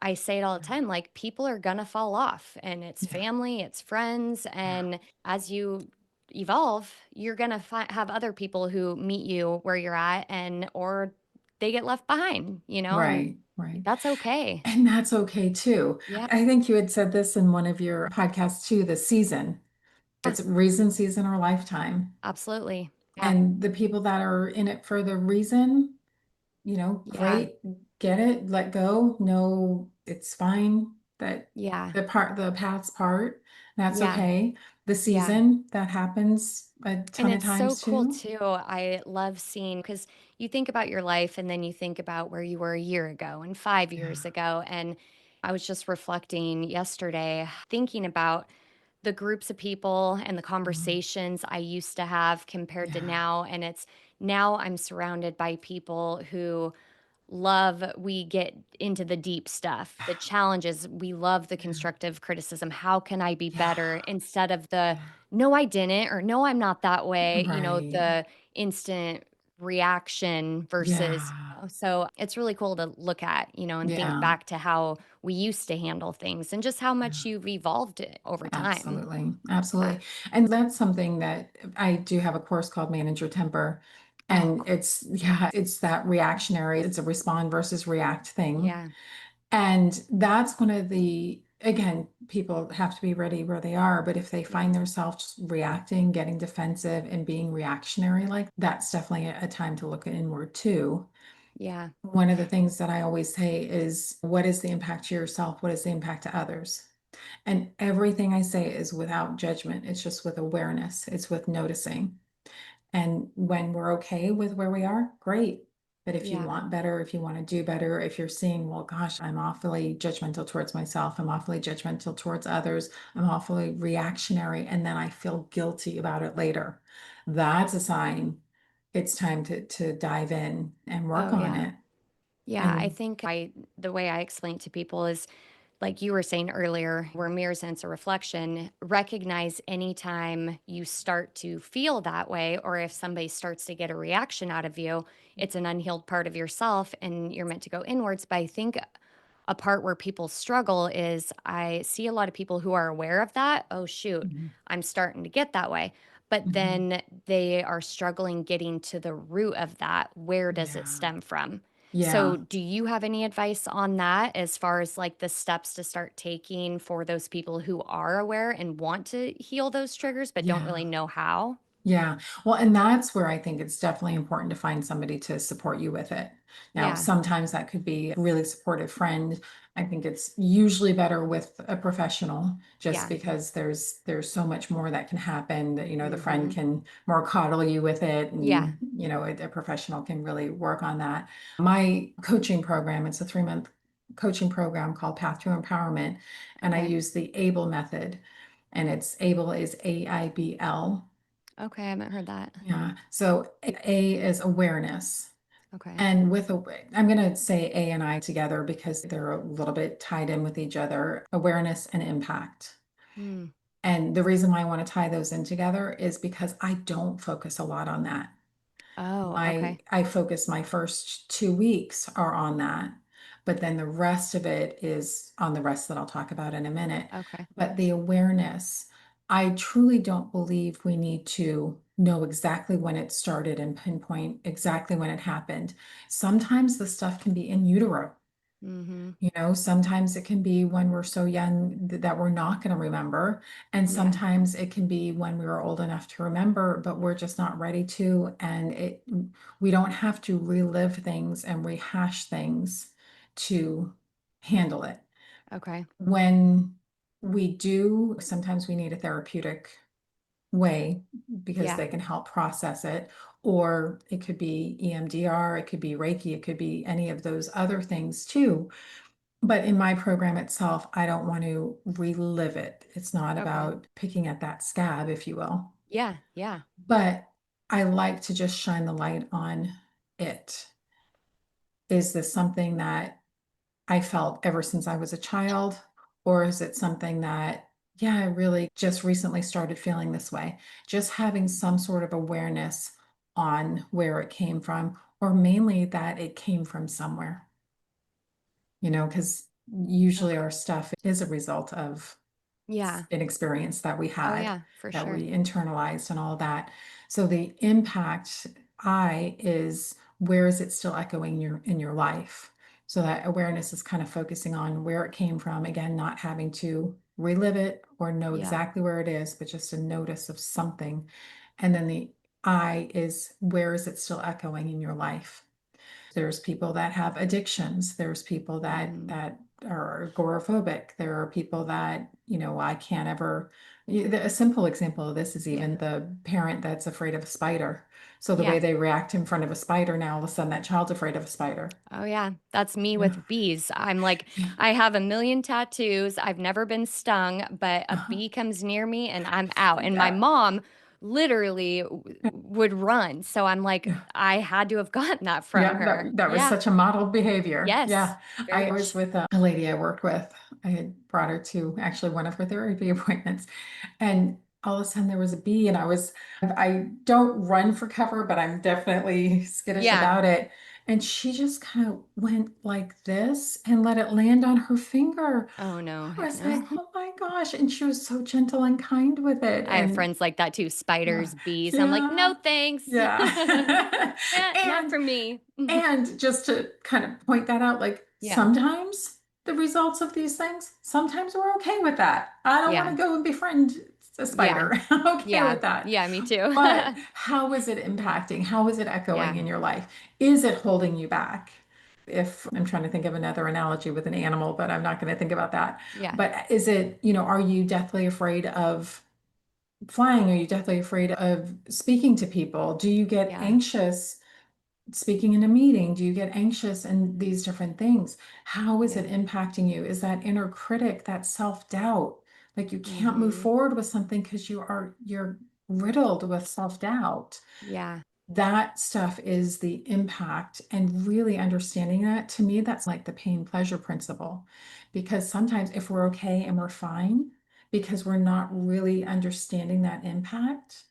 I say it all the time, like people are gonna fall off and it's yeah, family, it's friends. yeah. And as you evolve, you're gonna have other people who meet you where you're at and or they get left behind, and Right, right. that's okay. And that's okay too. Yeah, I think you had said this in one of your podcasts too, the season. It's reason, season, or lifetime. absolutely. Yeah, And the people that are in it for the reason, yeah, great, get it, let go. No, it's fine that yeah, the paths part, that's yeah, okay. The yeah. season, that happens a And ton of it's so times cool too. too. I love seeing because you think about your life and then you think about where you were a year ago and 5 years Yeah. ago. And I was just reflecting yesterday, thinking about the groups of people and the Mhm. conversations I used to have compared to Yeah. now. And it's now I'm surrounded by people who we get into the deep stuff, the challenges. We love the Yeah. constructive criticism. How can I be Yeah. better? Instead of the, Yeah. no, I didn't, or no, I'm not that way, Right. the instant reaction versus, Yeah. So it's really cool to look at, and think Yeah. back to how we used to handle things and just how much Yeah. you've evolved over time. Absolutely. Yeah. Absolutely. And that's something that I do have a course called Manage Your Temper. Oh, And cool. yeah, it's that reactionary, it's a respond versus react thing. Yeah. And that's one of the, again, people have to be ready where they are. But if they Yeah. find themselves reacting, getting defensive, and being reactionary, like that's definitely a time to look inward too. Yeah. One of the things that I always say is, what is the impact to yourself? What is the impact to others? And everything I say is without judgment. It's just with awareness, it's with noticing. And when we're okay with where we are, great. But if you Yeah. want better, if you want to do better, if you're seeing, well, gosh, I'm awfully judgmental towards myself, I'm awfully judgmental towards others, I'm awfully reactionary, and then I feel guilty about it later, that's a sign it's time to dive in and work Oh, on yeah. it. Yeah. I And think the way I explain to people is like you were saying earlier, where mirror sense a reflection, recognize anytime you start to feel that way, or if somebody starts to get a reaction out of you, it's an unhealed part of yourself and you're meant to go inwards. But I think a part where people struggle is I see a lot of people who are aware of that. Oh, shoot, mhm, I'm starting to get that way. But mhm, then they are struggling getting to the root of that. Where does it yeah, stem from? So, yeah, do you have any advice on that as far as like the steps to start taking for those people who are aware and want to heal those triggers but don't yeah. really know how? Yeah. Well, and that's where I think it's definitely important to find somebody to support you with it. Now, Yeah. sometimes that could be a really supportive friend. I think it's usually better with a professional just Yeah. because there's so much more that can happen that, the friend Mhm. can more coddle you with it Yeah. and, a professional can really work on that. My coaching program, it's a 3-month coaching program called Path to Empowerment, and I Okay. use the ABLE method. And it's ABLE is AIBL. Okay, I haven't heard that. Yeah. So A is awareness. Okay. And I'm going to say A and I together because they're a little bit tied in with each other, awareness and impact. Mm. And the reason why I want to tie those in together is because I don't focus a lot on that. Oh, My okay. I focus my first 2 weeks are on that, but then the rest of it is on the rest that I'll talk about in a minute. Okay. But the awareness, I truly don't believe we need to know exactly when it started and pinpoint exactly when it happened. Sometimes the stuff can be in utero. Mhm. Sometimes it can be when we're so young that we're not going to remember. And Yeah. sometimes it can be when we were old enough to remember, but we're just not ready to. And we don't have to relive things and rehash things to handle it. Okay. When we do, sometimes we need a therapeutic way because Yeah. they can help process it. Or it could be EMDR, it could be Reiki, it could be any of those other things too, but in my program itself, I don't want to relive it. It's not Okay. about picking at that scab, if you will. Yeah. Yeah. But I like to just shine the light on it. Is this something that I felt ever since I was a child? Or is it something that, yeah, I really just recently started feeling this way? Just having some sort of awareness on where it came from, or mainly that it came from somewhere, because usually Okay. our stuff is a result of Yeah. an experience that we Oh, had, yeah, for that sure. we internalized and all that. So the impact I is, where is it still echoing in your life? So that awareness is kind of focusing on where it came from. Again, not having to relive it or know Yeah. exactly where it is, but just a notice of something. And then the I is, where is it still echoing in your life? There's people that have addictions. There's people that Mm. that are agoraphobic. There are people that, I can't ever. A simple example of this is Yeah. even the parent that's afraid of a spider. So the way Yeah. they react in front of a spider, now all of a sudden that child's afraid of a spider. Oh, yeah. That's me Yeah. with bees. I'm like, Yeah. I have a million tattoos. I've never been stung, but a Uh-huh. bee comes near me and I'm out. And my Yeah. mom literally would run. So I'm like, Yeah. I had to have gotten that from Yeah, her. that was Yeah. such a modeled behavior. Yes. Yeah. Very I was much. with a lady I worked with. I had brought her to actually one of her therapy appointments. And all of a sudden there was a bee, and I don't run for cover, but I'm definitely skittish Yeah. about it. and she just kind of went like this and let it land on her finger. Oh, no, I heck was no. like, oh my gosh. And she was so gentle and kind with it. I have And friends like that too, yeah, spiders, bees. I'm like, yeah, "No, thanks." yeah. Not and for me. and just to kind of point that out, like Yeah, sometimes the results of these things, sometimes we're okay with that. I don't want yeah, to go and befriend a yeah, spider. I'm okay yeah, with that. yeah, me too. But how is it impacting? How is it echoing Yeah, in your life? Is it holding you back? If I'm trying to think of another analogy with an animal, but I'm not going to think about that. yeah, But is it, are you deathly afraid of flying? Are you deathly afraid of speaking to people? Do you get yeah, anxious speaking in a meeting? Do you get anxious and these different things? How is it yeah. impacting you? Is that inner critic, that self-doubt? Like you can't move Mhm. forward with something because you're riddled with self-doubt. Yeah, That stuff is the impact, and really understanding that, to me, that's like the pain pleasure principle. Because sometimes if we're okay and we're fine, because we're not really understanding that impact,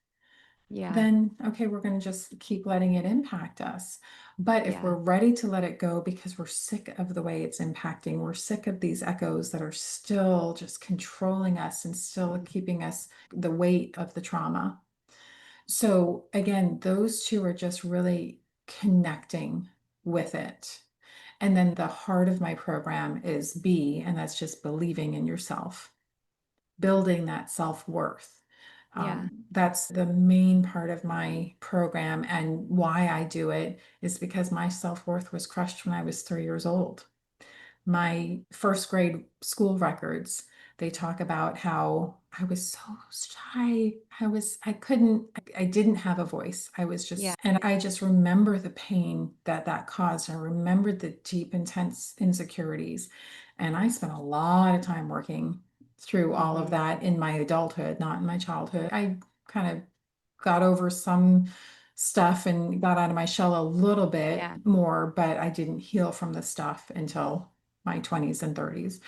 yeah, then okay, we're going to just keep letting it impact us. But if yeah, we're ready to let it go because we're sick of the way it's impacting, we're sick of these echoes that are still just controlling us and still mm, keeping us the weight of the trauma. So again, those two are just really connecting with it. And then the heart of my program is B, and that's just believing in yourself, building that self-worth. yeah, That's the main part of my program, and why I do it is because my self-worth was crushed when I was 3 years old. My first grade school records, they talk about how I was so shy. I couldn't, I didn't have a voice. I was yeah, just, and I just remember the pain that that caused. I remembered the deep, intense insecurities. And I spent a lot of time working through all of mhm, that in my adulthood, not in my childhood. I kind of got over some stuff and got out of my shell a little bit yeah, more, but I didn't heal from the stuff until my 20s and 30s.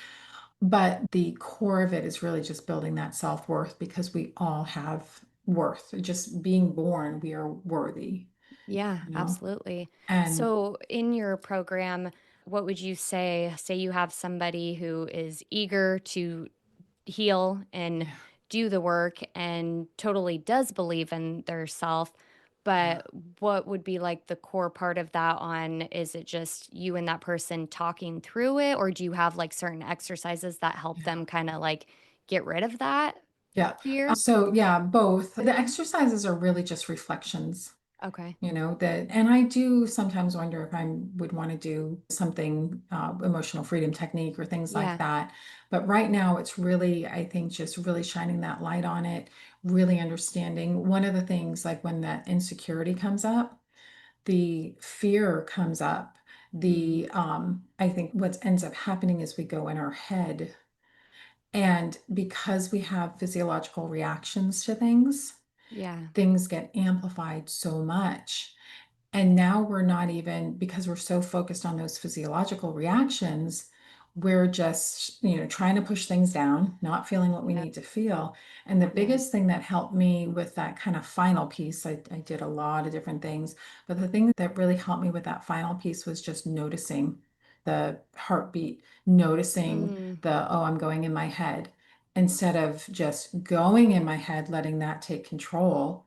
But the core of it is really just building that self-worth, because we all have worth. Just being born, we are worthy, yeah, you know? absolutely. And So in your program, what would you say you have somebody who is eager to heal and yeah, do the work and totally does believe in their self, yeah, but what would be like the core part of that on is it just you and that person talking through it, or do you have like certain exercises that help yeah. them kind of like get rid of that Yeah. fear? So yeah, both. The exercises are really just reflections. Okay. That, and I do sometimes wonder if I would want to do something, emotional freedom technique or things like Yeah. that. But right now, it's really, I think, just really shining that light on it, really understanding. One of the things, like when that insecurity comes up, the fear comes up. Hmm. I think what ends up happening is we go in our head, and because we have physiological reactions to things, Yeah. things get amplified so much. And now we're not even, because we're so focused on those physiological reactions, we're just, trying to push things down, not feeling what we Yeah. need to feel. And the Yeah. biggest thing that helped me with that kind of final piece, I did a lot of different things, but the thing that really helped me with that final piece was just noticing the heartbeat, noticing Mm. oh, I'm going in my head, instead of just going in my head, letting that take control.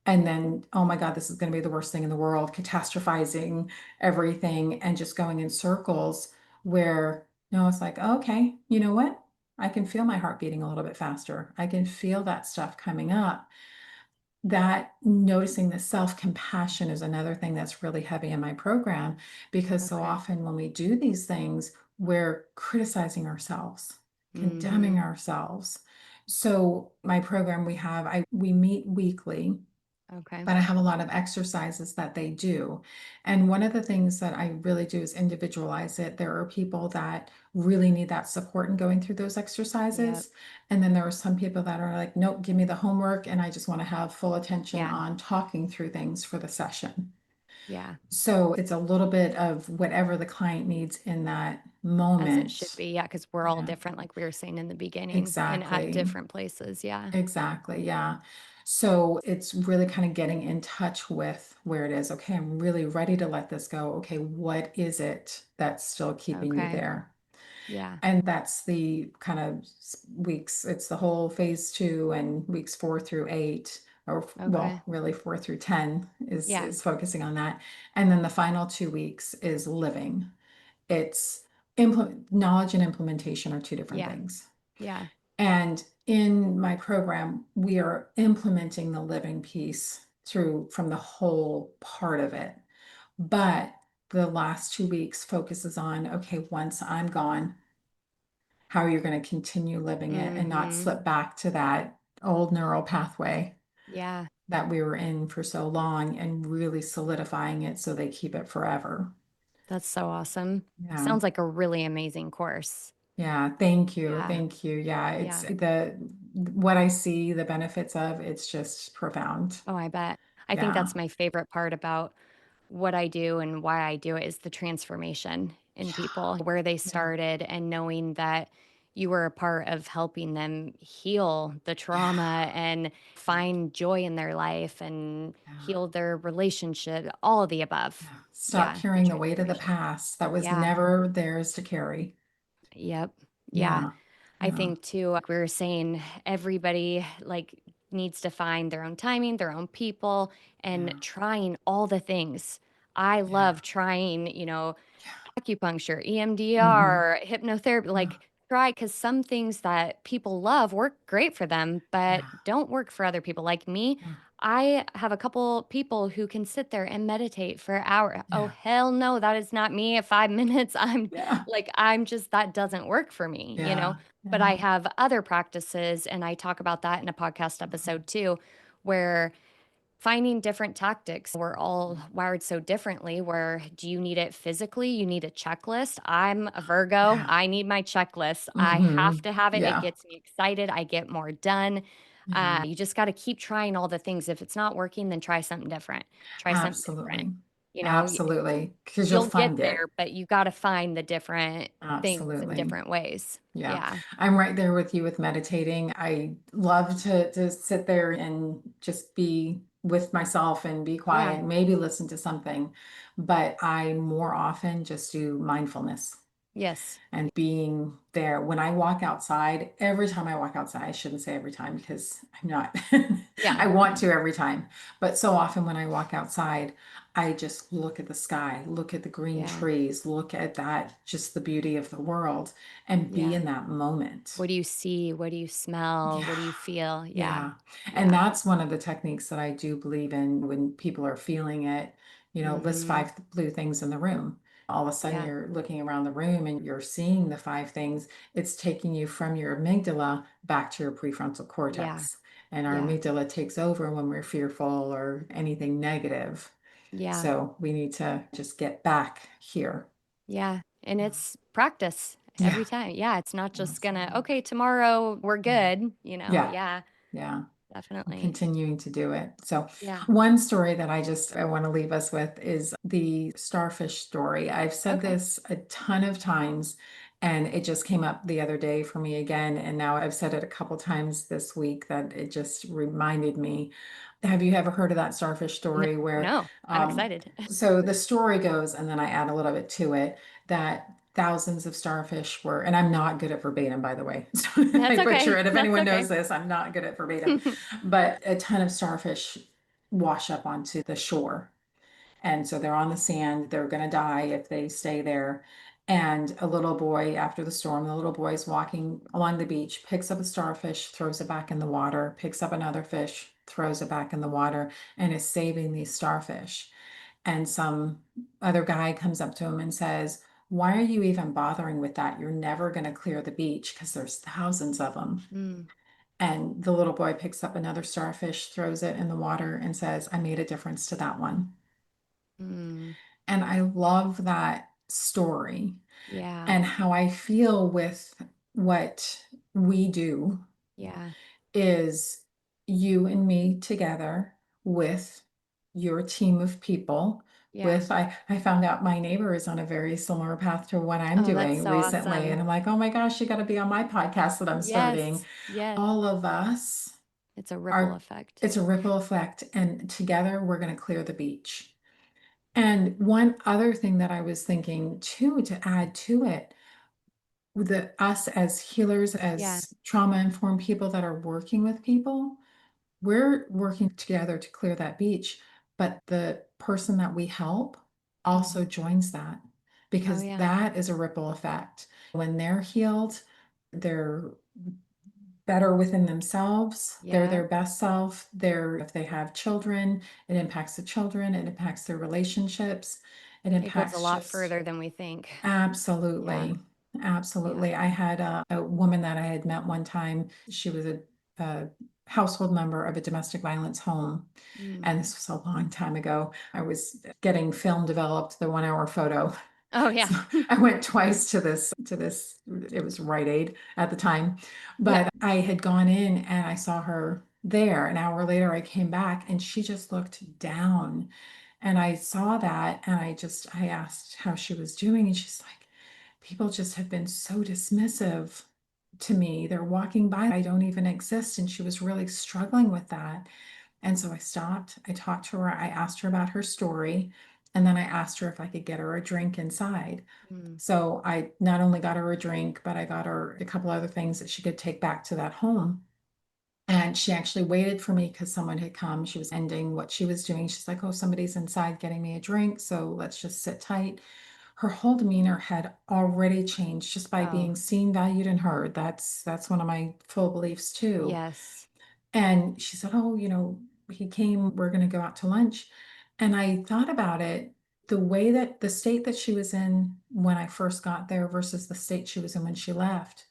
And then, oh my God, this is going to be the worst thing in the world, catastrophizing everything and just going in circles, where no, it's like, oh, okay, you know what? I can feel my heart beating a little bit faster. I can feel that stuff coming up. That noticing the self-compassion is another thing that's really heavy in my program, because so Okay. often when we do these things, we're criticizing ourselves, condemning Hmm. ourselves. So my program, we meet weekly, Okay. but I have a lot of exercises that they do. And one of the things that I really do is individualize it. There are people that really need that support in going through those Yep. exercises. And then there are some people that are like, nope, give me the homework, and I just want to have full attention Yeah. on talking through things for the session. Yeah. So it's a little bit of whatever the client needs in that As it should moment. be. Yeah. Cause we're all Yeah, different, like we were saying in the beginning, and at exactly. different places. Yeah. Exactly. Yeah. So it's really kind of getting in touch with where it is. Okay, I'm really ready to let this go. Okay, what is it that's still keeping you Okay. there? Yeah. And that's the kind of weeks, it's the whole phase 2 and weeks 4 through 8, or well, Okay. really 4 through 10 Yeah. is focusing on that. And then the final 2 weeks is living. It's implement knowledge and implementation are two different Yeah. things. Yeah. And in my program, we are implementing the living piece through from the whole part of it. But the last 2 weeks focuses on, okay, once I'm gone, how you're going to continue living it and not Mhm. slip back to that old neural pathway Yeah. that we were in for so long and really solidifying it so they keep it forever. That's so awesome. Yeah. Sounds like a really amazing course. Yeah. Thank you. Yeah. Thank you. Yeah. It's Yeah. the what I see the benefits of, it's just profound. Oh, I bet. I think Yeah. that's my favorite part about what I do and why I do it is the transformation in Yeah. people, where they Yeah. started and knowing that you were a part of helping them heal the trauma Yeah. and find joy in their life and Yeah. heal their relationship, all of the above. Yeah. Stop Yeah, the carrying the weight of the transformation. past that was Yeah. never theirs to carry. Yep. Yeah. Yeah. I Yeah. think too, like we were saying, everybody needs to find their own timing, their own people, and Yeah. trying all the things. I Yeah. love trying, Yeah. acupuncture, Hmm. EMDR, hypnotherapy, Yeah. try because some things that people love work great for them, but Yeah. don't work for other people. Like me, Yeah. I have a couple people who can sit there and meditate for an hour. Oh, Yeah. hell no, that is not me. At 5 minutes, Yeah. I'm just, that doesn't work for me. Yeah. But I Yeah. have other practices, and I talk about that in a podcast Mhm. episode too, where finding different tactics. We're all wired so differently. Where do you need it physically? You need a checklist. I'm a Virgo. Yeah. I need my checklist. I have Hmm. to have it. It Yeah. gets me excited. I get more done. Yeah. You just got to keep trying all the things. If it's not working, then try something different. Try something different. Absolutely. You know, y- Absolutely. Because you'll you'll get find there, it. but you got to find the different things in Absolutely. different ways. Yeah. Yeah. I'm right there with you with meditating. I love to sit there and just be with myself and be Yeah. quiet, maybe listen to something. But I more often just do mindfulness Yes. and being there. When I walk outside, every time I walk outside, I shouldn't say every time because I'm not, Yeah. I want to every time. But so often when I walk outside, I just look at the sky, look at the green Yeah. trees, look at that, just the beauty of the world and be Yeah. in that moment. What do you see? What do you smell? Yeah. What do you feel? Yeah. Yeah. And Yeah. that's one of the techniques that I do believe in when people are feeling it. List Mhm. 5 blue things in the room. All of a sudden, Yeah. you're looking around the room and you're seeing the 5 things. It's taking you from your amygdala back to your prefrontal Yeah. cortex. And our Yeah. amygdala takes over when we're fearful or anything negative. Yeah. So we need to just get back here. Yeah. And it's practice Yeah, every time. Yeah. It's not just gonna, absolutely. okay, tomorrow we're Yeah. good. Yeah. Yeah. Yeah. Definitely. Continuing to do it. So, Yeah. one story that I want to leave us with is the starfish story. I've said Okay. this a ton of times, and it just came up the other day for me again. And now I've said it a couple times this week that it just reminded me. Have you ever heard of that starfish No, story where, no. I'm excited. so the story goes, and then I add a little bit to it, that thousands of starfish were, and I'm not good at verbatim, by the way. So That's I butcher okay. it. If That's anyone knows okay. this, I'm not good at verbatim, but a ton of starfish wash up onto the shore. And so they're on the sand. They're going to die if they stay there. And a little boy, after the storm, the little boy is walking along the beach, picks up a starfish, throws it back in the water, picks up another fish, throws it back in the water, and is saving these starfish. And some other guy comes up to him and says, "Why are you even bothering with that? You're never going to clear the beach because there's thousands of them." Mm, And the little boy picks up another starfish, throws it in the water, and says, "I made a difference to that one." mm, And I love that story yeah. and how I feel with what we do Yeah. is you and me together with your team of people. Yeah. With I found out my neighbor is on a very similar path to what I'm Oh, that's doing so recently. awesome. And I'm like, oh my gosh, you got to be on my podcast that I'm starting. Yes. Yes. All of us. It's a ripple Our effect. It's a ripple effect, and together we're going to clear the beach. And one other thing that I was thinking too, to add to it, the us as healers, Yeah. as trauma-informed people that are working with people, we're working together to clear that beach, but the person that we help Mhm. also joins that Oh, because yeah. that is a ripple effect. When they're healed, they're better within themselves, they're Yeah. their best self. They're if they have children, it impacts the children, it impacts their relationships, it It goes a impacts lot just further than we think. Yeah. absolutely. Yeah. Absolutely. I had a woman that I had met one time. She was a household member of a domestic violence home. Mm. And this was a long time ago. I was getting film developed, the 1 hour photo. Oh, yeah. So I went twice to this, it was Rite Aid at the time. Yeah. But I had gone in and I saw her there. An hour later, I came back and she just looked down. And I saw that and I asked how she was doing, and she's like, people just have been so dismissive to me. They're walking by, I don't even exist. And she was really struggling with that. And so I stopped, I talked to her, I asked her about her story, and then I asked her if I could get her a drink inside. Mm. So I not only got her a drink, but I got her a couple other things that she could take back to that home. And she actually waited for me because someone had come. She was ending what she was doing. She's like, oh, somebody's inside getting me a drink. So let's just sit tight. Her whole demeanor had already changed just by Oh, being seen, valued, and heard. That's one of my full beliefs too. yes. And she said, oh, he came, we're going to go out to lunch. And I thought about it, the way that the state that she was in when I first got there versus the state she was in when she left,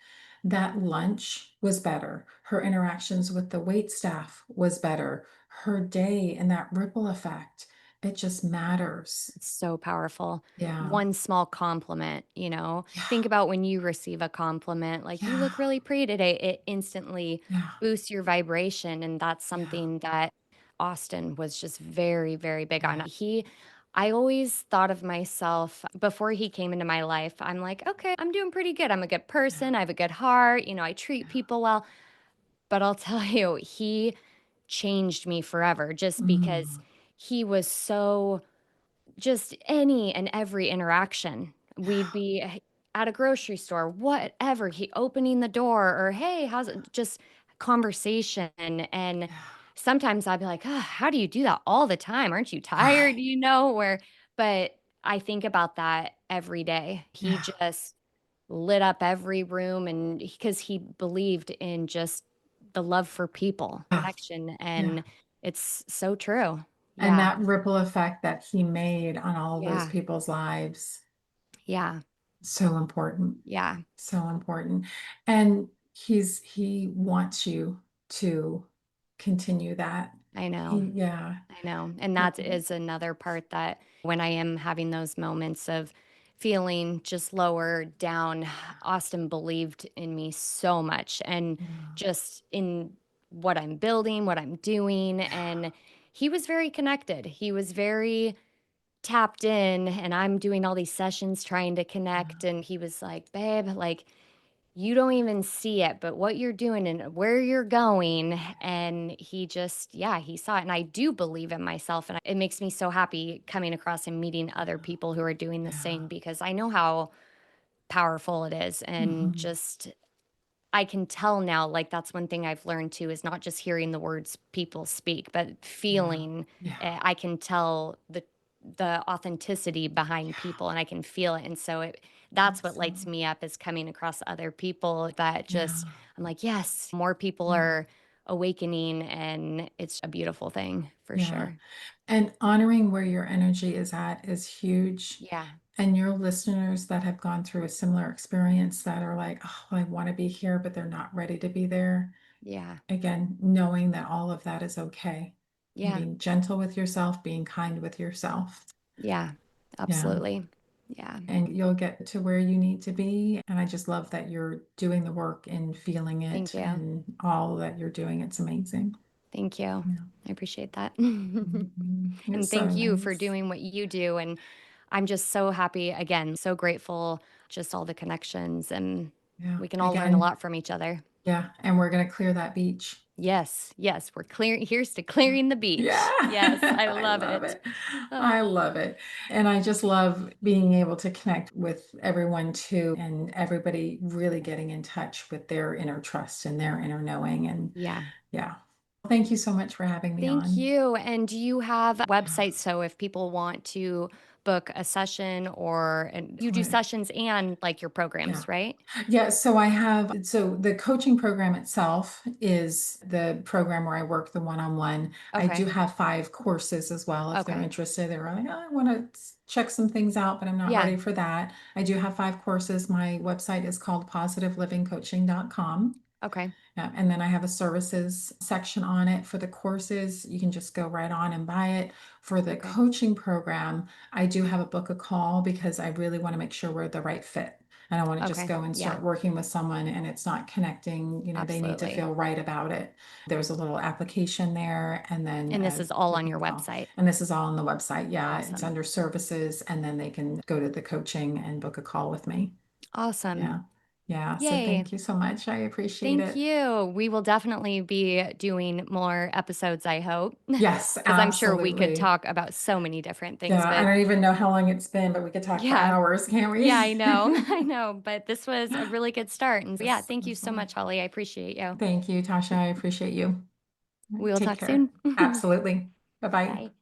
that lunch was better. Her interactions with the wait staff was better. Her day and that ripple effect, it just matters. It's so powerful. Yeah. One small compliment, think Yeah. about when you receive a compliment, like, "You look Yeah. really pretty today." It instantly Yeah. boosts your vibration, and that's Yeah. something that Austin was just very, very big on. Yeah. I always thought of myself before he came into my life, I'm like, "Okay, I'm doing pretty good. I'm a good Yeah. person. I have a good heart. I treat Yeah. people well." But I'll tell you, he changed me forever just because Mm. he was so just any and every interaction. We'd Yeah. be at a grocery store, whatever, he opening the door or, "Hey, how's it?" Just conversation, and Yeah. sometimes I'd be like, "Oh, how do you do that all the time? Aren't you tired?" Right. Where but I think about that every day. He Yeah. just lit up every room and because he believed in just the love for people, Yeah. connection, Yeah. and it's so true. And Yeah. that ripple effect that he made on all of those Yeah. people's lives, Yeah. so important, Yeah. so important. And he wants you to continue that. I know. Yeah. I know. And Yeah. that is another part that when I am having those moments of feeling just lower down, Austin believed in me so much and Yeah. just in what I'm building, what I'm doing. And he was very connected. He was very tapped in, and I'm doing all these sessions trying to connect. Yeah. And he was like, "Babe, like, you don't even see it, but what you're doing and where you're going," and he just yeah, he saw it, and I do believe in myself, and it makes me so happy coming across and meeting other people who are doing the Yeah. same because I know how powerful it is, and Mhm. just I can tell now, like, that's one thing I've learned too is not just hearing the words people speak, but Yeah. feeling, Yeah. I can tell the authenticity behind Yeah. people, and I can feel it, and so that's what lights Awesome. me up is coming across other people that just Yeah. I'm like, "Yes, more people Yeah. are awakening," and it's a beautiful thing for Yeah. sure. And honoring where your energy is at is huge. Yeah, And your listeners that have gone through a similar experience that are like, oh, I want to be here, but they're not ready to be there. yeah, Again, knowing that all of that is okay and yeah, being gentle with yourself, being kind with yourself. yeah, Yeah. absolutely. Yeah, And you'll get to where you need to be. And I just love that you're doing the work and feeling thank it you. and all that you're doing. It's amazing. Thank you. Yeah. I appreciate that. You're And so thank you for nice. doing what you do, and I'm just so happy, again, so grateful, just all the connections, and Yeah. we can all learn a Again, lot from each other. yeah. And we're going to clear that beach. Yes, yes, we're clearing here's to clearing the Yeah, beach. Yes, I I love love it. it. Oh, I love it. And I just love being able to connect with everyone too, and everybody really getting in touch with their inner trust and their inner knowing. And yeah. yeah, thank you so much for having me Thank on. you, and do you have Yeah. websites so if people want to book a session or and you do Right. sessions and, like, your Yeah. programs, right? Yeah, so the coaching program itself is the program where I work the one-on-one. I do Okay, have 5 courses as well if they're okay. interested. They're like, "Oh, I want to check some things out, but I'm not Yeah, ready for that." I do have 5 courses. My website is called positivelivingcoaching.com. okay, Yeah, and then I have a services section on it for the courses. You can just go right on and buy it. For the okay, coaching program, I do have a book a call because I really want to make sure we're the right fit. I don't want to just okay. go and Yeah, start working with someone and it's not connecting. They need to absolutely. feel right about it. There's a little application there and then And this a is all on booking your call. website. And this is all on the website. Yeah, it's Awesome. under services and then they can go to the coaching and book a call with me. Awesome. Yeah. Yeah. So Yay. thank you so much. I appreciate Thank it. you. We will definitely be doing more episodes, I hope, Yes, because I'm sure we could absolutely. talk about so many different things, Yeah, I but don't even know how long it's been, but we could talk for yeah. hours, can't Yeah, we? I know. I know, but this was a really good start, and yeah, Yes, thank you so absolutely. much, Holly. I appreciate you. Thank you, Tasha. I appreciate you. We'll Take talk care. soon. Absolutely. Bye bye. Bye.